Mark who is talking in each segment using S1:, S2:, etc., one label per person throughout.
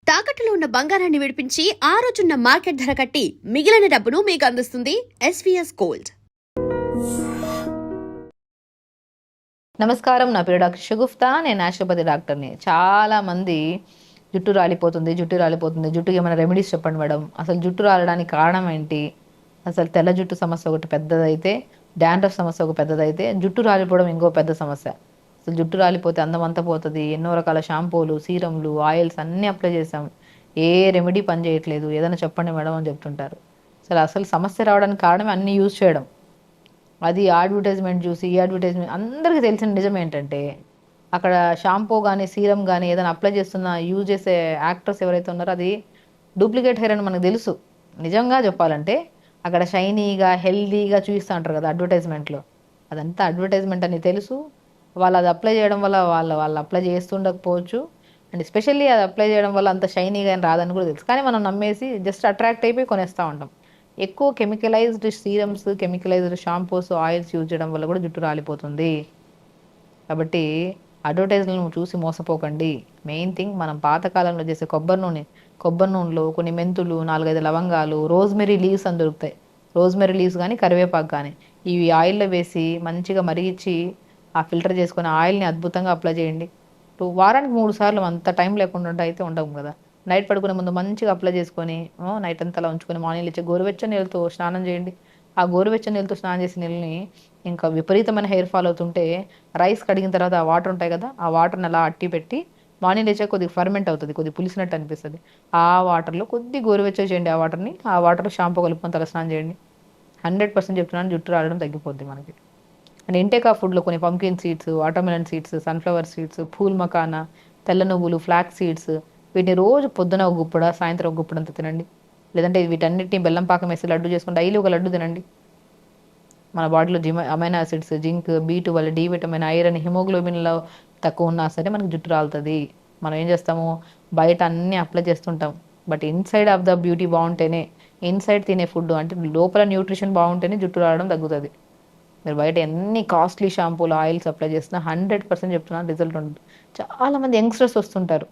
S1: తాకట్టులో ఉన్న బంగారాన్ని విడిపించి ఆ రోజున్న మార్కెట్ ధర కట్టి మిగిలిన డబ్బును మీకు అందిస్తుంది ఎస్వీఎస్ గోల్డ్.
S2: నమస్కారం, నా పేరు డాక్టర్ షగుఫ్తా. నేను న్యాచురోపతి డాక్టర్ని. చాలా మంది జుట్టు రాలిపోతుంది, జుట్టుకి ఏమైనా రెమెడీస్ చెప్పండి మేడం. అసలు జుట్టు రాలడానికి కారణం ఏంటి? అసలు తెల్ల జుట్టు సమస్య ఒకటి పెద్దదైతే, డాండ్రఫ్ సమస్య ఒక పెద్దదైతే, జుట్టు రాలిపోవడం ఇంకో పెద్ద సమస్య. అసలు జుట్టు రాలిపోతే అందం అంతా పోతుంది. ఎన్నో రకాల షాంపూలు, సీరంలు, ఆయిల్స్ అన్నీ అప్లై చేసాం, ఏ రెమెడీ పని చేయట్లేదు. ఏదైనా చెప్పండి మేడం అని చెప్తుంటారు. అసలు సమస్య రావడానికి కారణం అన్నీ యూజ్ చేయడం. అది అడ్వర్టైజ్మెంట్ చూసి ఈ అడ్వర్టైజ్మెంట్ అందరికీ తెలిసిన నిజం ఏంటంటే, అక్కడ షాంపూ కానీ సీరం కానీ ఏదైనా అప్లై చేస్తున్న యూజ్ చేసే యాక్టర్స్ ఎవరైతే ఉన్నారో అది డూప్లికేట్ హెయిర్ అని మనకు తెలుసు. నిజంగా చెప్పాలంటే అక్కడ షైనీగా హెల్దీగా చూపిస్తూ ఉంటారు కదా అడ్వర్టైజ్మెంట్లో, అదంతా అడ్వర్టైజ్మెంట్ అని తెలుసు. వాళ్ళు అది అప్లై చేయడం వల్ల వాళ్ళు అప్లై చేస్తుండకపోవచ్చు, అండ్ ఎస్పెషల్లీ అది అప్లై చేయడం వల్ల అంత షైనీగా అని రాదని కూడా తెలుసు. కానీ మనం నమ్మేసి జస్ట్ అట్రాక్ట్ అయిపోయి కొనేస్తూ ఉంటాం. ఎక్కువ chemicalised serums, chemicalised shampoos, oils use చేయడం వల్ల కూడా జుట్టు రాలిపోతుంది. కాబట్టి అడ్వర్టైజ్లను చూసి మోసపోకండి. మెయిన్ థింగ్, మనం పాతకాలంలో చేసే కొబ్బరి నూనెలో కొన్ని మెంతులు, 4-5 లవంగాలు, రోజ్మెరీ లీవ్స్ అని దొరుకుతాయి. రోజ్మెరీ లీవ్స్ కానీ కరివేపాకు కానీ ఇవి ఆయిల్లో వేసి మంచిగా మరిగించి ఆ ఫిల్టర్ చేసుకొని ఆయిల్ని అద్భుతంగా అప్లై చేయండి. వారానికి 3 సార్లు, అంత టైం లేకుండా అయితే ఉండవు కదా. నైట్ పడుకునే ముందు మంచిగా అప్లై చేసుకొని నైట్ అంతా అలా ఉంచుకొని మార్నింగ్ లేచి గోరువెచ్చని నీళ్ళతో స్నానం చేయండి. ఆ గోరువెచ్చని నీళ్ళతో స్నానం చేసిన నీళ్ళని ఇంకా విపరీతమైన హెయిర్ ఫాల్ అవుతుంటే రైస్ కడిగిన తర్వాత ఆ వాటర్ ఉంటాయి కదా, ఆ వాటర్ని అలా అట్టి పెట్టి మార్నింగ్ లేచా కొద్దిగా ఫర్మెంట్ అవుతుంది, కొద్దిగా పులిసినట్టు అనిపిస్తుంది. ఆ వాటర్లో కొద్ది గోరువెచ్చగా చేయండి. ఆ వాటర్లో షాంపూ కలుపుకొని తల స్నానం చేయండి. 100% చెప్తున్నాను, జుట్టు రావడం తగ్గిపోద్ది మనకి. అండ్ ఇంటేక్ ఆఫ్ ఫుడ్లో కొన్ని pumpkin seeds, watermelon seeds, sunflower seeds, phool makhana, తెల్ల నువ్వులు, ఫ్లాక్స్ సీడ్స్, వీటిని రోజు పొద్దున ఒక గుప్పడ, సాయంత్రం ఒక గుప్పడంత తినండి. లేదంటే వీటన్నిటిని బెల్లం పాకం వేసి లడ్డు చేసుకుని డైలీ ఒక లడ్డు తినండి. మన బాడీలో amino acids, zinc, B12, D vitamin, iron, హిమోగ్లోబిన్లో తక్కువ ఉన్నా సరే మనకి జుట్టు రాలుతుంది. మనం ఏం చేస్తాము, బయట అన్నీ అప్లై చేస్తుంటాం. But inside of the beauty బాగుంటేనే, ఇన్సైడ్ తినే ఫుడ్ అంటే లోపల న్యూట్రిషన్ బాగుంటేనే జుట్టు రావడం తగ్గుతుంది. మీరు బయట ఎన్ని కాస్ట్లీ షాంపూలు, ఆయిల్స్ అప్లై చేసినా 100% చెప్తున్నాను రిజల్ట్ ఉంటుంది. చాలామంది యంగ్స్టర్స్ వస్తుంటారు.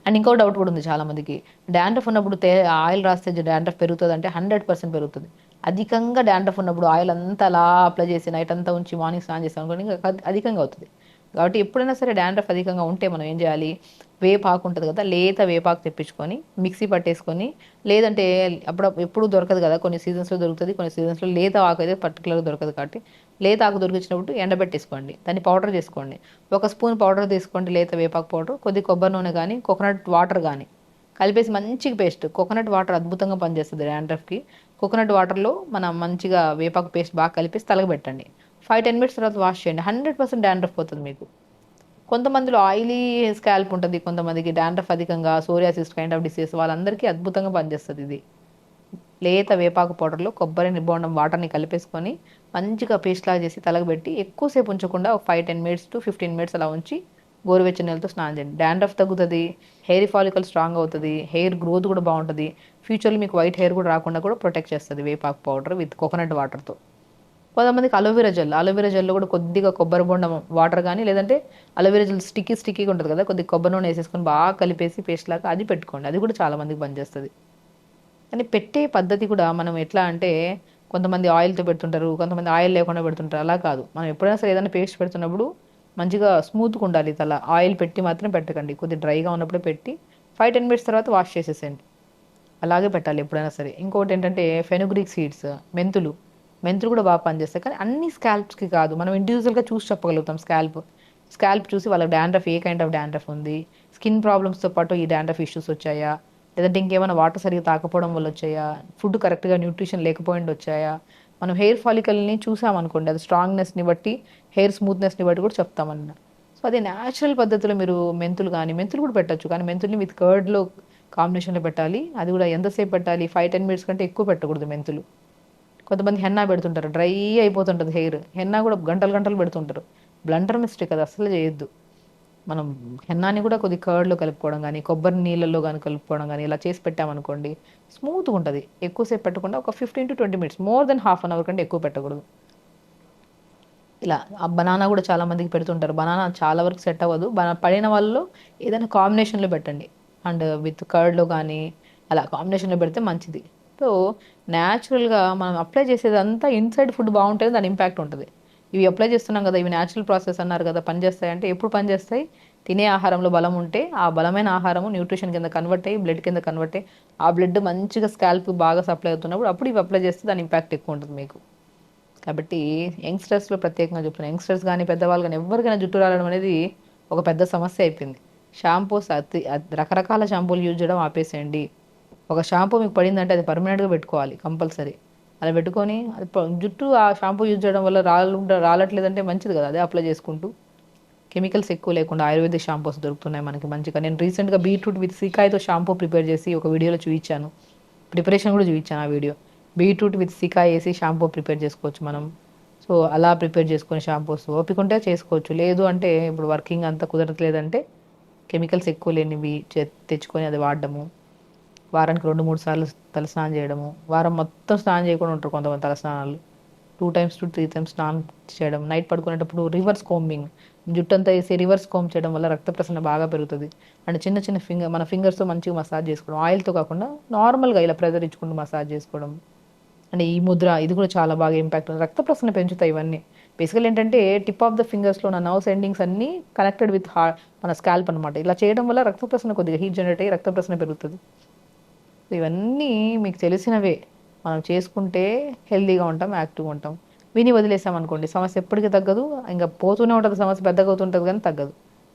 S2: అండ్ ఇంకో డౌట్ కూడా ఉంది చాలామందికి, డాండ్రఫ్ ఉన్నప్పుడు ఆయిల్ రాస్తే డాండ్రఫ్ పెరుగుతుంది అంటే 100% పెరుగుతుంది. అధికంగా డాండ్రఫ్ ఉన్నప్పుడు ఆయిల్ అంతా అలా అప్లై చేసి నైట్ అంతా ఉంచి మార్నింగ్ స్నానం చేస్తాం అనుకోండి, ఇంకా అధికంగా అవుతుంది. కాబట్టి ఎప్పుడైనా సరే డాండ్రఫ్ అధికంగా ఉంటే మనం ఏం చేయాలి, వేపాకు ఉంటుంది కదా, లేత వేపాకు తెప్పించుకొని మిక్సీ పట్టేసుకొని, లేదంటే ఎప్పుడు దొరకదు కదా, కొన్ని సీజన్స్లో దొరుకుతుంది, కొన్ని సీజన్స్లో లేత ఆకు అయితే పర్టికులర్గా దొరకదు. కాబట్టి లేత ఆకు దొరికినప్పుడు ఎండబెట్టేసుకోండి, దాన్ని పౌడర్ చేసుకోండి. 1 స్పూన్ పౌడర్ తీసుకోండి, లేత వేపాకు పౌడర్, కొద్ది కొబ్బరి నూనె కానీ కోకోనట్ వాటర్ కానీ కలిపేసి మంచిగా పేస్ట్. కోకోనట్ వాటర్ అద్భుతంగా పనిచేస్తుంది డాండ్రఫ్కి. కోకోనట్ వాటర్లో మనం మంచిగా వేపాకు పేస్ట్ బాగా కలిపేసి తలగబెట్టండి. 5-10 మినిట్స్ తర్వాత వాష్ చేయండి. 100% డాండ్రఫ్ పోతుంది మీకు. కొంతమందిలో ఆయిలీ స్కాల్ప్ ఉంటుంది, కొంతమందికి డాండ్రఫ్ అధికంగా, సోరియాసిస్ కైండ్ ఆఫ్ డిసీజ్, వాళ్ళందరికీ అద్భుతంగా పనిచేస్తుంది ఇది. లేత వేపాకు పౌడర్లో కొబ్బరి బోండం వాటర్ని కలిపేసుకొని మంచిగా పేస్ట్ లాగా చేసి తలగబెట్టి ఎక్కువసేపు ఉంచకుండా ఒక 5-10 మినిట్స్ టు 15 మినిట్స్ అలా ఉంచి గోరువెచ్చని నీళ్ళతో స్నానం చేయండి. డాండ్రఫ్ తగ్గుతుంది, హెయిర్ ఫాలికల్ స్ట్రాంగ్ అవుతుంది, హెయిర్ గ్రోత్ కూడా బాగుంటుంది. ఫ్యూచర్లో మీకు వైట్ హెయిర్ కూడా రాకుండా కూడా ప్రొటెక్ట్ చేస్తుంది వేపాకు పౌడర్ విత్ కోకోనట్ వాటర్తో. కొంతమందికి అలోవెరా జెల్లో కూడా కొద్దిగా కొబ్బరి బొండం వాటర్ కానీ, లేదంటే అలోవెరా జెల్ స్టిక్కీగా ఉంటుంది కదా, కొద్దిగా కొబ్బరి నూనె వేసేసుకొని బాగా కలిపేసి పేస్ట్ లాగా అది పెట్టుకోండి. అది కూడా చాలా మందికి పనిచేస్తుంది. కానీ పెట్టే పద్ధతి కూడా మనం ఎట్లా అంటే, కొంతమంది ఆయిల్తో పెడుతుంటారు, కొంతమంది ఆయిల్ లేకుండా పెడుతుంటారు. అలా కాదు, మనం ఎప్పుడైనా సరే ఏదైనా పేస్ట్ పెడుతున్నప్పుడు మంచిగా స్మూత్గా ఉండాలి. తల ఆయిల్ పెట్టి మాత్రం పెట్టకండి, కొద్దిగా డ్రైగా ఉన్నప్పుడే పెట్టి 5-10 మినిట్స్ తర్వాత వాష్ చేసేసేయండి. అలాగే పెట్టాలి ఎప్పుడైనా సరే. ఇంకోటి ఏంటంటే ఫెనుగ్రీక్ సీడ్స్, మెంతులు కూడా బాగా పనిచేస్తాయి. కానీ అన్ని స్కాల్ప్స్కి కాదు, మనం ఇండివిజువల్గా చూసి చెప్పగలుగుతాం. స్కాల్ప్ చూసి వాళ్ళకి dandruff, A kind of dandruff ఉంది, స్కిన్ ప్రాబ్లమ్స్తో పాటు ఈ డాండ్రఫ్ ఇష్యూస్ వచ్చాయా, లేదంటే ఇంకేమైనా వాటర్ సరిగ్గా తాకపోవడం వల్ల వచ్చాయా, ఫుడ్ కరెక్ట్గా న్యూట్రిషన్ లేకపోయిండి వచ్చాయా. మనం హెయిర్ ఫాలికల్ని చూసామనుకోండి, అది స్ట్రాంగ్నెస్ని బట్టి, హెయిర్ స్మూత్నెస్ని బట్టి కూడా చెప్తామన్న. సో అది న్యాచురల్ పద్ధతిలో మీరు మెంతులు కూడా పెట్టచ్చు. కానీ మెంతుల్ని విత్ కర్డ్లో కాంబినేషన్లో పెట్టాలి. అది కూడా ఎంతసేపు పెట్టాలి, 5-10 మినిట్స్ కంటే ఎక్కువ పెట్టకూడదు మెంతులు. కొంతమంది హెన్నా పెడుతుంటారు, డ్రై అయిపోతుంటుంది హెయిర్. హెన్నా కూడా గంటలు పెడుతుంటారు. బ్లండర్ మిస్టేక్, అది అసలు చేయొద్దు. మనం హెన్నాని కూడా కొద్ది కర్డ్లో కలుపుకోవడం కానీ, కొబ్బరి నీళ్ళల్లో కానీ కలుపుకోవడం కానీ ఇలా చేసి పెట్టామనుకోండి, స్మూత్గా ఉంటుంది. ఎక్కువసేపు పెట్టకుండా ఒక 15-20 minutes, more than half an hour కంటే ఎక్కువ పెట్టకూడదు. ఇలా బనానా కూడా చాలా మందికి పెడుతుంటారు. బనానా చాలా వరకు సెట్ అవ్వదు. పడిన వాళ్ళలో ఏదైనా కాంబినేషన్లో పెట్టండి. అండ్ విత్ కర్డ్లో కానీ అలా కాంబినేషన్లో పెడితే మంచిది. సో న్యాచురల్గా మనం అప్లై చేసేదంతా ఇన్సైడ్ ఫుడ్ బాగుంటుంది, దాని ఇంపాక్ట్ ఉంటుంది. ఇవి అప్లై చేస్తున్నాం కదా, ఇవి న్యాచురల్ ప్రాసెస్ అన్నారు కదా, పనిచేస్తాయి అంటే ఎప్పుడు పనిచేస్తాయి? తినే ఆహారంలో బలం ఉంటే ఆ బలమైన ఆహారము న్యూట్రిషన్ కింద కన్వర్ట్ అయ్యి బ్లడ్ కింద కన్వర్ట్ అయ్యి ఆ బ్లడ్ మంచిగా స్కాల్ప్ బాగా సప్లై అవుతున్నప్పుడు అప్పుడు ఇవి అప్లై చేస్తే దాని ఇంపాక్ట్ ఎక్కువ ఉంటుంది మీకు. కాబట్టి యంగ్స్టర్స్లో ప్రత్యేకంగా చెప్తున్నాను, యంగ్స్టర్స్ కానీ పెద్దవాళ్ళు కానీ ఎవరికైనా జుట్టు రాలడం అనేది ఒక పెద్ద సమస్య అయిపోయింది. షాంపూస్ రకరకాల షాంపూలు యూజ్ చేయడం ఆపేసేయండి. ఒక షాంపూ మీకు పడిందంటే అది పర్మనెంట్గా పెట్టుకోవాలి కంపల్సరీ. అలా పెట్టుకొని అది జుట్టు ఆ షాంపూ యూజ్ చేయడం వల్ల రాలట్లేదంటే మంచిది కదా, అదే అప్లై చేసుకుంటూ. కెమికల్స్ ఎక్కువ లేకుండా ఆయుర్వేదిక్ షాంపూస్ దొరుకుతున్నాయి మనకి మంచిగా. నేను రీసెంట్గా బీట్రూట్ విత్ సీకాయతో షాంపూ ప్రిపేర్ చేసి ఒక వీడియోలో చూపించాను, ప్రిపరేషన్ కూడా చూపించాను ఆ వీడియో. బీట్రూట్ విత్ సీకాయ వేసి షాంపూ ప్రిపేర్ చేసుకోవచ్చు మనం. సో అలా ప్రిపేర్ చేసుకుని షాంపూస్ ఓపిక ఉంటే చేసుకోవచ్చు, లేదు అంటే ఇప్పుడు వర్కింగ్ అంతా కుదరట్లేదంటే కెమికల్స్ ఎక్కువ లేనివి తెచ్చుకొని అది వాడడము. వారానికి 2-3 సార్లు తలస్నానం చేయడము, వారం మొత్తం స్నానం చేయకుండా ఉంటారు కొంతమంది, తలస్నానాలు 2 times to 3 times స్నానం చేయడం, నైట్ పడుకునేటప్పుడు రివర్స్ కోంబింగ్, జుట్టు అంతా వేసి రివర్స్ కోంబ్ చేయడం వల్ల రక్త ప్రసరణ బాగా పెరుగుతుంది. అండ్ చిన్న చిన్న మన ఫింగర్స్తో మంచిగా మసాజ్ చేసుకోవడం, ఆయిల్తో కాకుండా నార్మల్గా ఇలా ప్రెజర్ ఇచ్చుకుంటూ మసాజ్ చేసుకోవడం. అండ్ ఈ ముద్ర ఇది కూడా చాలా బాగా ఇంపాక్ట్, రక్త ప్రసరణ పెంచుతాయి ఇవన్నీ. బేసికల్ ఏంటంటే టిప్ ఆఫ్ ద ఫింగర్స్లో ఉన్న నర్వ్స్ ఎండింగ్స్ అన్నీ కనెక్టెడ్ విత్ మన స్కాల్ప్ అనమాట. ఇలా చేయడం వల్ల రక్త ప్రసరణ కొద్దిగా హీట్ జనరేట్ అయ్యి రక్త ప్రసరణ పెరుగుతుంది. ఇవన్నీ మీకు తెలిసినవే, మనం చేసుకుంటే హెల్తీగా ఉంటాం, యాక్టివ్గా ఉంటాం. విని వదిలేసామనుకోండి సమస్య ఎప్పటికీ తగ్గదు, ఇంకా పోతూనే ఉంటుంది, సమస్య పెద్దగా అవుతుంటుంది కానీ తగ్గదు.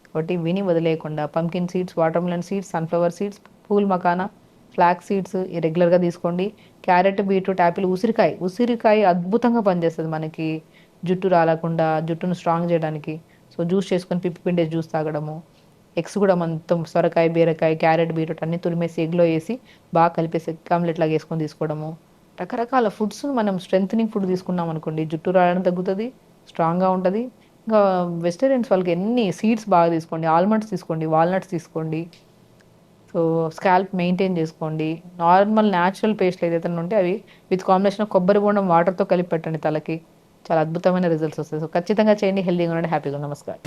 S2: కాబట్టి విని వదిలేయకుండా pumpkin seeds, watermelon seeds, sunflower seeds, phool makhana, flax seeds రెగ్యులర్గా తీసుకోండి. క్యారెట్, బీట్రూట్, యాపిల్, ఉసిరికాయ అద్భుతంగా పనిచేస్తుంది మనకి జుట్టు రాలకుండా, జుట్టును స్ట్రాంగ్ చేయడానికి. సో జ్యూస్ చేసుకొని పిప్పి పిండేసి జ్యూస్ తాగడము. ఎగ్స్ కూడా మొత్తం సొరకాయ, బీరకాయ, క్యారెట్, బీట్రూట్ అన్నీ తురిమేసి ఎగ్లో వేసి బాగా కలిపేసి ఆమ్లెట్ లాగా వేసుకొని తీసుకోవడము. రకరకాల ఫుడ్స్ మనం స్ట్రెంథనింగ్ ఫుడ్ తీసుకున్నాం అనుకోండి, జుట్టు రావడం తగ్గుతుంది, స్ట్రాంగ్గా ఉంటుంది. ఇంకా వెజిటేరియన్స్ వాళ్ళకి ఎన్ని సీడ్స్ బాగా తీసుకోండి, ఆల్మండ్స్ తీసుకోండి, వాల్నట్స్ తీసుకోండి. సో స్కాల్ప్ మెయింటైన్ చేసుకోండి. నార్మల్ న్యాచురల్ పేస్ట్లు ఏదైతే ఉంటే అవి విత్ కాంబినేషన్ కొబ్బరి బోండం వాటర్తో కలిపి పెట్టండి తలకి, చాలా అద్భుతమైన రిజల్ట్స్ వస్తాయి. సో ఖచ్చితంగా చేయండి, హెల్తీగా ఉండండి, హ్యాపీగా. నమస్కారం.